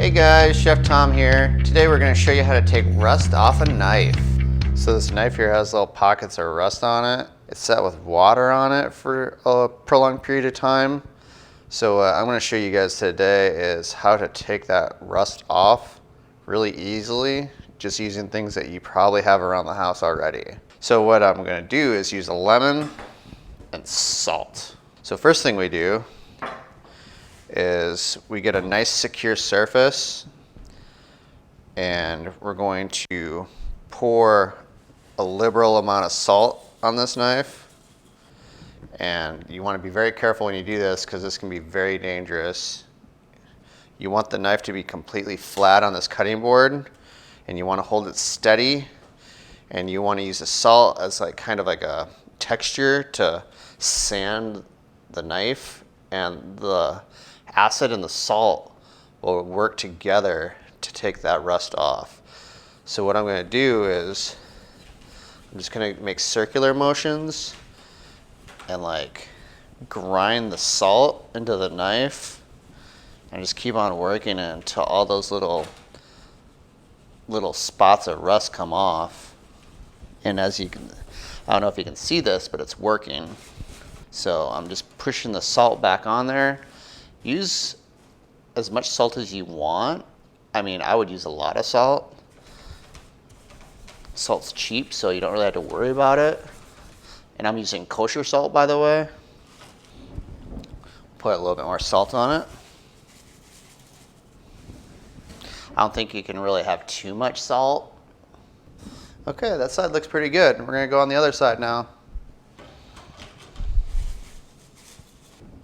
Hey guys, Chef Tom here. Today we're going to show you how to take rust off a knife. So this knife here has little pockets of rust on it. It's set with water on it for a prolonged period of time. So I'm going to show you guys today is how to take that rust off really easily, just using things that you probably have around the house already. So what I'm going to do is use a lemon and salt. So first thing we do is we get a nice secure surface, and we're going to pour a liberal amount of salt on this knife. And you want to be very careful when you do this because this can be very dangerous. You want the knife to be completely flat on this cutting board, and you want to hold it steady, and you want to use the salt as kind of like a texture to sand the knife, and the acid and the salt will work together to take that rust off. So what I'm going to do is I'm just going to make circular motions and grind the salt into the knife, and just keep on working it until all those little spots of rust come off. And as you can, I don't know if you can see this, but it's working. So I'm just pushing the salt back on there. Use as much salt as you want. I mean, I would use a lot of salt. Salt's cheap, so you don't really have to worry about it. And I'm using kosher salt, by the way. Put a little bit more salt on it. I don't think you can really have too much salt. Okay, that side looks pretty good. We're gonna go on the other side now.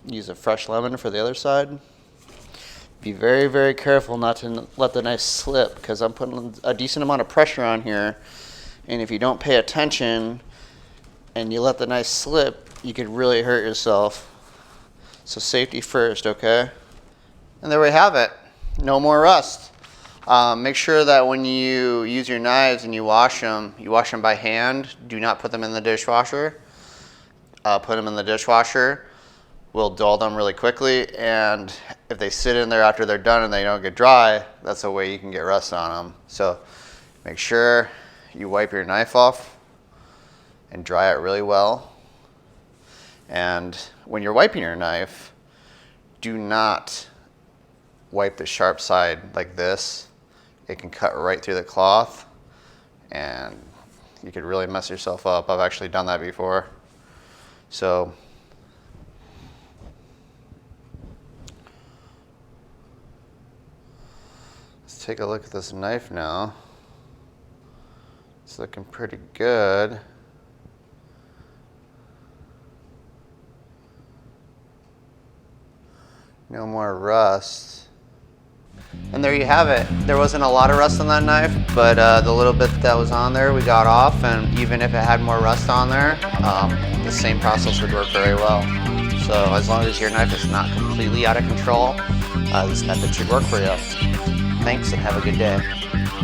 Use a fresh lemon for the other side. Be very, very careful not to let the knife slip, because I'm putting a decent amount of pressure on here. And if you don't pay attention and you let the knife slip, you could really hurt yourself. So safety first, okay? And there we have it. No more rust. Make sure that when you use your knives and you wash them by hand. Do not put them in the dishwasher. Put them in the dishwasher. We'll dull them really quickly, and if they sit in there after they're done and they don't get dry, that's a way you can get rust on them. So make sure you wipe your knife off and dry it really well. And when you're wiping your knife, do not wipe the sharp side like this. It can cut right through the cloth, and you could really mess yourself up. I've actually done that before. So let's take a look at this knife now. It's looking pretty good. No more rust. And there you have it. There wasn't a lot of rust on that knife, but the little bit that was on there we got off, and even if it had more rust on there, the same process would work very well. So as long as your knife is not completely out of control, this method should work for you. Thanks, and have a good day.